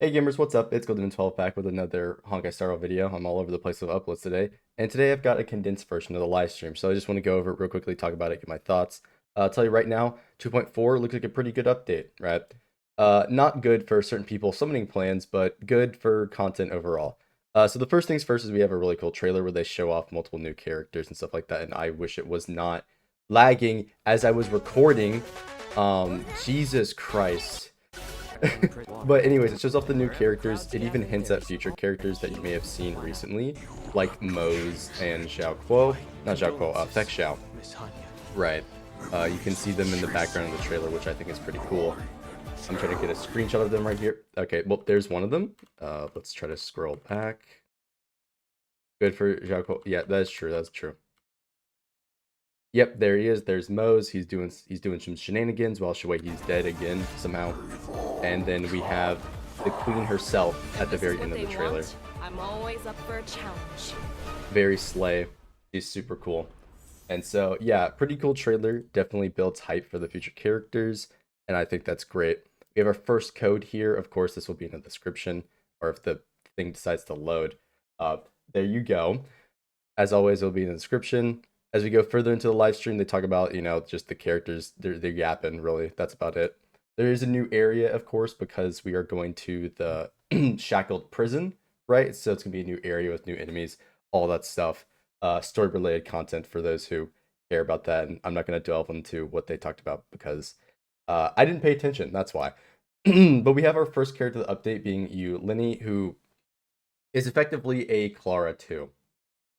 Hey gamers, what's up? It's Golden12 back with another Honkai video. I'm all over the place with uploads today. And today I've got a condensed version of the live stream. So I just want to go over it real quickly, talk about it, get my thoughts. I'll tell you right now, 2.4 looks like a pretty good update, right? Not good for certain people summoning plans, but good for content overall. So the first things first is we have a really cool trailer where they show off multiple new characters and stuff like that. And I wish it was not lagging as I was recording. Jesus Christ. But anyways, it shows off the new characters. It even hints at future characters that you may have seen recently, like Mose and Xiao Kuo. Not Xiao Kuo, Feng Xiao. Right. You can see them in the background of the trailer, which I think is pretty cool. I'm trying to get a screenshot of them right here. Okay, well, there's one of them. Let's try to scroll back. Good for Xiao Kuo. Yeah, that's true. That's true. Yep, there he is. There's Mose. He's doing some shenanigans while Shuei's dead again somehow. And then we have the queen herself at the very end of the trailer. I'm always up for a challenge. Very slay. She's super cool. And so, yeah, pretty cool trailer. Definitely builds hype for the future characters. And I think that's great. We have our first code here. Of course, this will be in the description, or if the thing decides to load. There you go. As always, it'll be in the description. As we go further into the live stream, they talk about, just the characters. They're yapping, really. That's about it. There is a new area, of course, because we are going to the shackled prison, right? So it's going to be a new area with new enemies, all that stuff. Story-related content for those who care about that. And I'm not going to delve into what they talked about because I didn't pay attention. That's why. But we have our first character update being Lenny, who is effectively a Clara 2.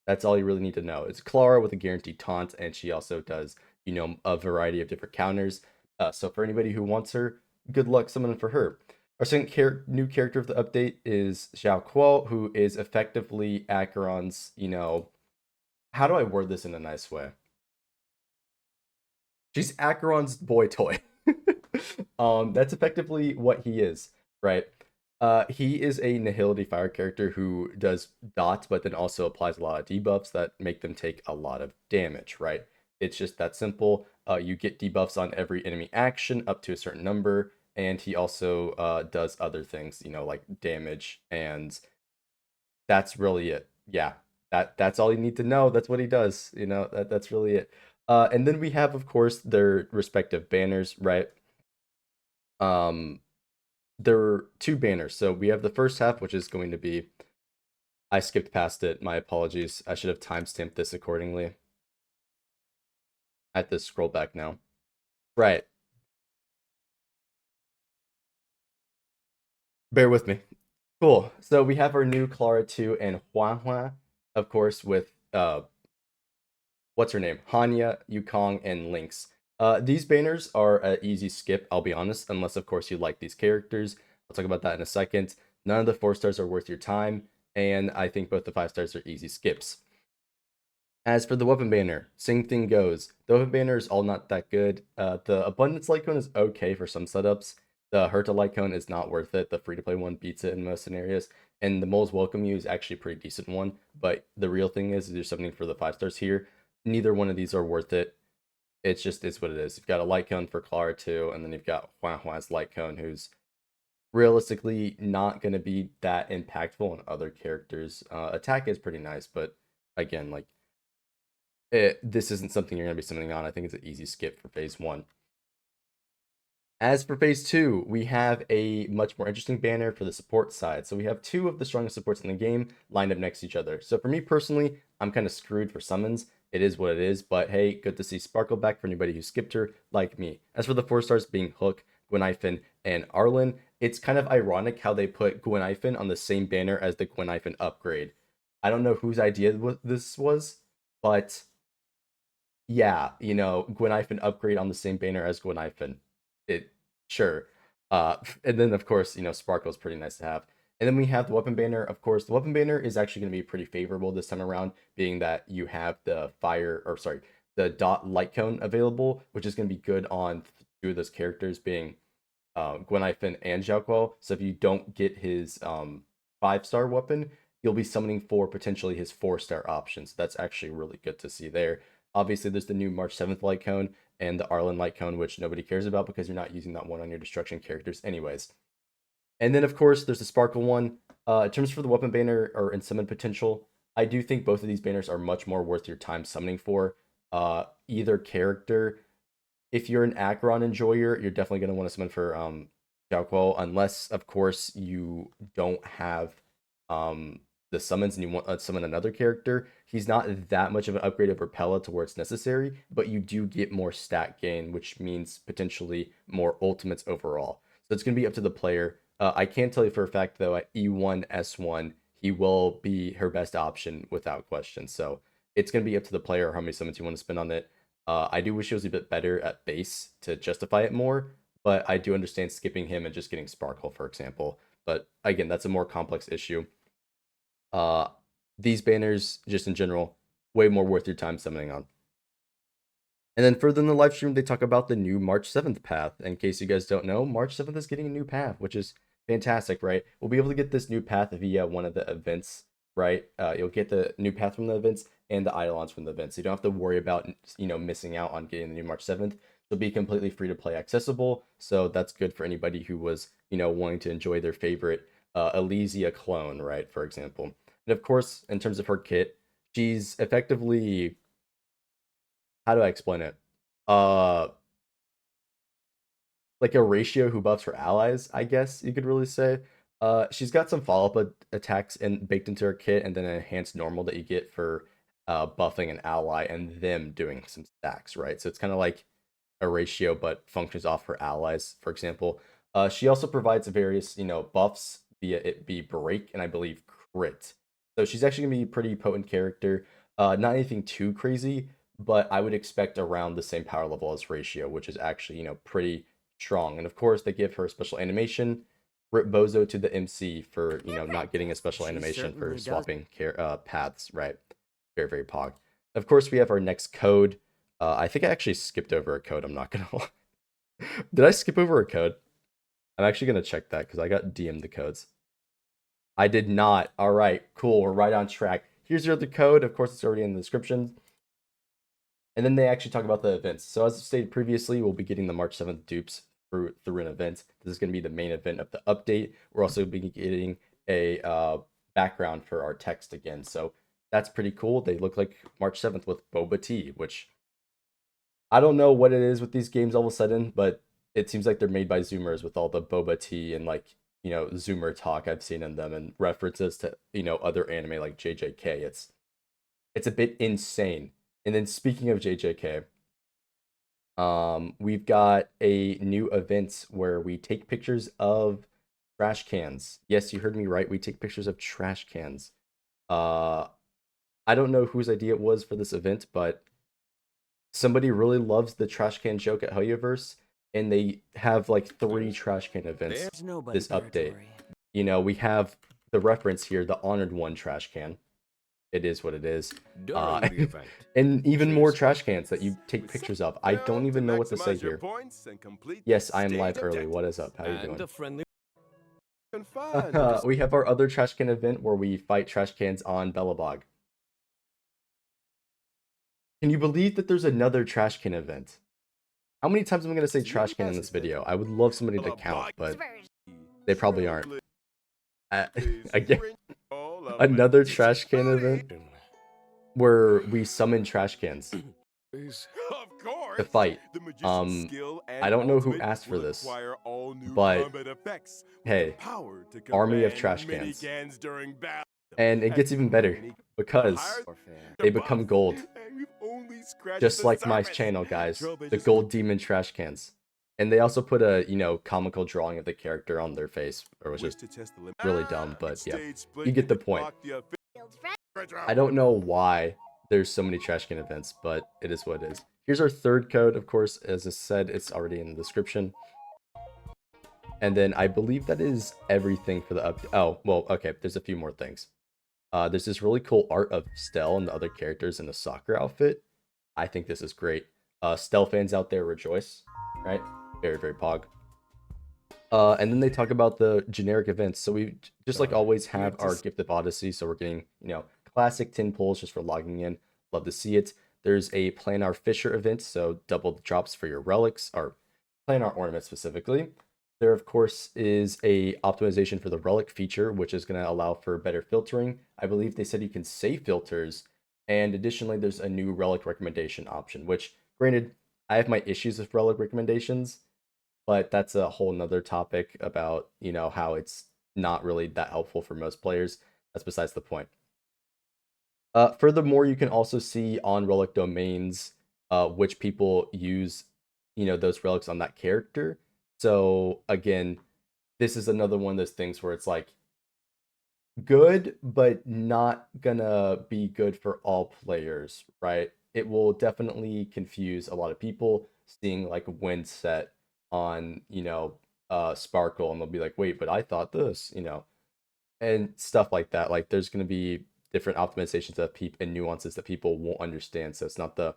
That's all you really need to know. It's Clara with a guaranteed taunt, and she also does, a variety of different counters. So for anybody who wants her, good luck summoning for her. Our second new character of the update is Xiao Kuo, who is effectively Acheron's, how do I word this in a nice way? She's Acheron's boy toy. That's effectively what he is, right? He is a Nihility Fire character who does dots, but then also applies a lot of debuffs that make them take a lot of damage, right? It's just that simple. You get debuffs on every enemy action up to a certain number, and he also does other things, like damage, and that's really it. Yeah, that's all you need to know. That's what he does. That's really it. And then we have, of course, their respective banners, right? Um, there are two banners. So we have the first half, which is going to be. I skipped past it. My apologies. I should have timestamped this accordingly. I have to scroll back now. Right. Bear with me. Cool. So we have our new Clara 2 and Hua, of course, with what's her name? Hanya, Yukong, and Lynx. These banners are an easy skip, I'll be honest, unless of course you like these characters. I'll talk about that in a second. None of the 4 stars are worth your time, and I think both the 5 stars are easy skips. As for the weapon banner, same thing goes. The weapon banner is all not that good. The Abundance Light Cone is okay for some setups. The Herta Light Cone is not worth it. The free-to-play one beats it in most scenarios. And the Mole's Welcome You is actually a pretty decent one. But the real thing is there's something for the 5 stars here. Neither one of these are worth it. It's just it's what it is. You've got a Light Cone for Clara 2, and then you've got Hua's Light Cone, who's realistically not going to be that impactful on other characters. Attack is pretty nice, but again, like, this isn't something you're going to be summoning on. I think it's an easy skip for phase 1. As for phase 2, we have a much more interesting banner for the support side. So we have two of the strongest supports in the game lined up next to each other. So for me personally, I'm kind of screwed for summons. It is what it is, but hey, good to see Sparkle back for anybody who skipped her like me. As for the 4 stars being Hook, Gwenhyphen, and Arlen, it's kind of ironic how they put Gwenhyphen on the same banner as the Gwenhyphen upgrade. I don't know whose idea this was, but yeah, Gwenhyphen upgrade on the same banner as Gwenhyphen. It sure. And then of course, Sparkle is pretty nice to have. And then we have the weapon banner. Of course, the weapon banner is actually going to be pretty favorable this time around, being that you have the dot light cone available, which is going to be good on two of those characters, being Gwenhyphen and Xiaoquo. So if you don't get his 5-star weapon, you'll be summoning for potentially his 4-star options. That's actually really good to see there. Obviously, there's the new March 7th light cone and the Arlen light cone, which nobody cares about because you're not using that one on your destruction characters anyways. And then, of course, there's the Sparkle one. In terms for the weapon banner or in summon potential, I do think both of these banners are much more worth your time summoning for. Either character, if you're an Acheron enjoyer, you're definitely going to want to summon for Xiaoquo, unless, of course, you don't have the summons and you want to summon another character. He's not that much of an upgrade over Pella to where it's necessary, but you do get more stat gain, which means potentially more ultimates overall. So it's going to be up to the player. I can tell you for a fact, though, at E1, S1, he will be her best option without question. So it's going to be up to the player how many summons you want to spend on it. I do wish he was a bit better at base to justify it more, but I do understand skipping him and just getting Sparkle, for example. But again, that's a more complex issue. Uh, these banners, just in general, way more worth your time summoning on. And then further in the live stream, they talk about the new March 7th path. In case you guys don't know, March 7th is getting a new path, which is fantastic, right? We'll be able to get this new path via one of the events, right? You'll get the new path from the events and the Eidolons from the events. So you don't have to worry about, missing out on getting the new March 7th. It'll be completely free to play accessible. So that's good for anybody who was, wanting to enjoy their favorite Elysia clone, right? For example. And of course, in terms of her kit, she's effectively, how do I explain it? Uh, like a ratio who buffs her allies, I guess you could really say. She's got some follow-up attacks baked into her kit, and then an enhanced normal that you get for buffing an ally and them doing some stacks, right? So it's kind of like a ratio, but functions off her allies, for example. She also provides various, buffs via it be break and I believe crit. So she's actually gonna be a pretty potent character. Not anything too crazy, but I would expect around the same power level as Ratio, which is actually, pretty strong. And of course, they give her a special animation. Rip Bozo to the MC for, not getting a special She animation for certainly does. swapping paths, right? Very, very pog. Of course, we have our next code. I think I actually skipped over a code. I'm not gonna lie. Did I skip over a code? I'm actually gonna check that because I got DM'd the codes. I did not. All right, cool. We're right on track. Here's your other code. Of course, it's already in the description. And then they actually talk about the events. So as stated previously, we'll be getting the March 7th dupes through an event. This is going to be the main event of the update. We're also be getting a background for our text again. So that's pretty cool. They look like March 7th with Boba Tea, which I don't know what it is with these games all of a sudden, but it seems like they're made by Zoomers with all the Boba Tea and like, Zoomer talk I've seen in them and references to, other anime like JJK. It's a bit insane. And then speaking of JJK, we've got a new event where we take pictures of trash cans. Yes, you heard me right. We take pictures of trash cans. I don't know whose idea it was for this event, but somebody really loves the trash can joke at hoyoverse, and they have like 3 trash can events There's nobody this update. territory. We have the reference here, the Honored One trash can. It is what it is. During the event. And even more Choose trash cans that you take pictures of. I don't even know what to say here. Yes, I am live early. What is up? How you doing? A friendly We have our other trash can event where we fight trash cans on Bellabog. Can you believe that there's another trash can event? How many times am I going to say trash can in this video? I would love somebody to count, but they probably aren't. Again, another trash can event where we summon trash cans to fight. I don't know who asked for this, but hey, army of trash cans. And it gets even better because they become gold. Just like my channel, guys. The gold demon trash cans. And they also put a, comical drawing of the character on their face, or was just really dumb, but yeah, you get the point. I don't know why there's so many trash can events, but it is what it is. Here's our third code, of course. As I said, it's already in the description. And then I believe that is everything for the update. Oh, well, okay, there's a few more things. There's this really cool art of Stell and the other characters in the soccer outfit. I think this is great. Stell fans out there rejoice, right? Very, very pog. And then they talk about the generic events. So we just like always have our Gift of Odyssey. So we're getting, classic 10 pulls just for logging in. Love to see it. There's a Planar Fisher event. So double the drops for your relics or Planar ornaments specifically. There, of course, is a optimization for the relic feature, which is going to allow for better filtering. I believe they said you can save filters, and additionally, there's a new relic recommendation option. Which, granted, I have my issues with relic recommendations, but that's a whole nother topic about how it's not really that helpful for most players. That's besides the point. Furthermore, you can also see on relic domains which people use, those relics on that character. So again, this is another one of those things where it's like good, but not gonna be good for all players, right? It will definitely confuse a lot of people seeing like wind set on, Sparkle, and they'll be like, wait, but I thought this, and stuff like that. Like there's gonna be different optimizations that people and nuances that people won't understand. So it's not the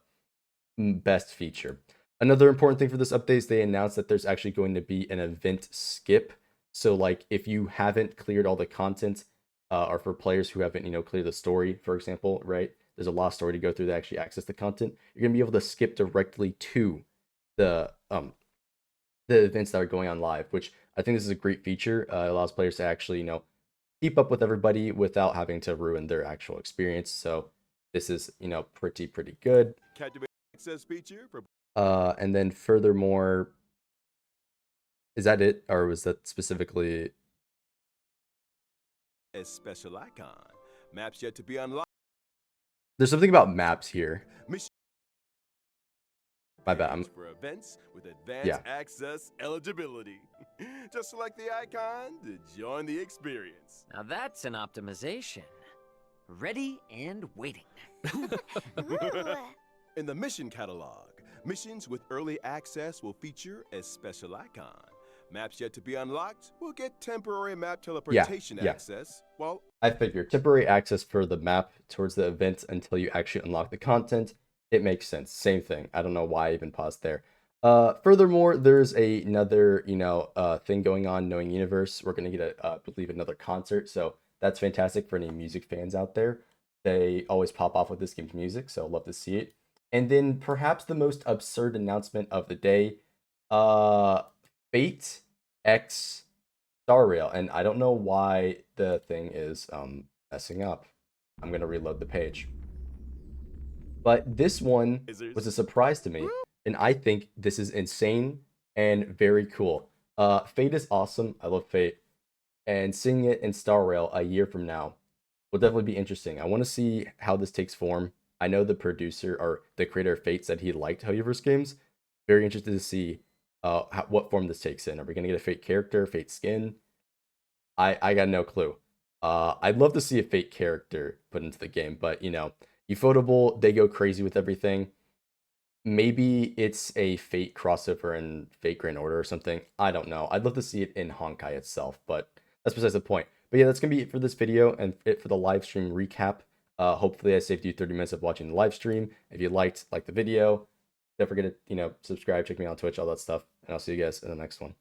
best feature. Another important thing for this update is they announced that there's actually going to be an event skip. So like if you haven't cleared all the content, or for players who haven't cleared the story, for example, right? There's a lot of story to go through to actually access the content. You're gonna be able to skip directly to the um the events that are going on live, which I think this is a great feature. It allows players to actually keep up with everybody without having to ruin their actual experience. So this is pretty good. Access feature for And then furthermore, is that it, or was that specifically? a special icon. Maps yet to be unlocked. There's something about maps here. Mission My bad. page for events with advanced Yeah. access eligibility. Just select the icon to join the experience. Now that's an optimization. Ready and waiting. In the mission catalog, missions with early access will feature a special icon. Maps yet to be unlocked will get temporary map teleportation yeah. access, while I figured temporary access for the map towards the event until you actually unlock the content. It makes sense. Same thing. I don't know why I even paused there. Furthermore, there's another thing going on. Knowing Universe, we're gonna get I believe another concert. So that's fantastic for any music fans out there. They always pop off with this game's music, so love to see it. And then perhaps the most absurd announcement of the day, uh, Fate X Star Rail, and I don't know why the thing is messing up. I'm gonna reload the page. But this one was a surprise to me, and I think this is insane and very cool. Fate is awesome. I love Fate, and seeing it in Star Rail a year from now will definitely be interesting. I want to see how this takes form. I know the producer or the creator of Fate said he liked hoyoverse games. Very interested to see what form this takes in. Are we gonna get a Fate character, Fate skin? I got no clue. I'd love to see a Fate character put into the game, but Ufotable, they go crazy with everything. Maybe it's a Fate crossover in Fate Grand Order or something. I don't know. I'd love to see it in Honkai itself, but that's besides the point. But yeah, that's gonna be it for this video and it for the live stream recap. Hopefully I saved you 30 minutes of watching the live stream. If you like the video, don't forget to subscribe, check me out on Twitch, all that stuff, and I'll see you guys in the next one.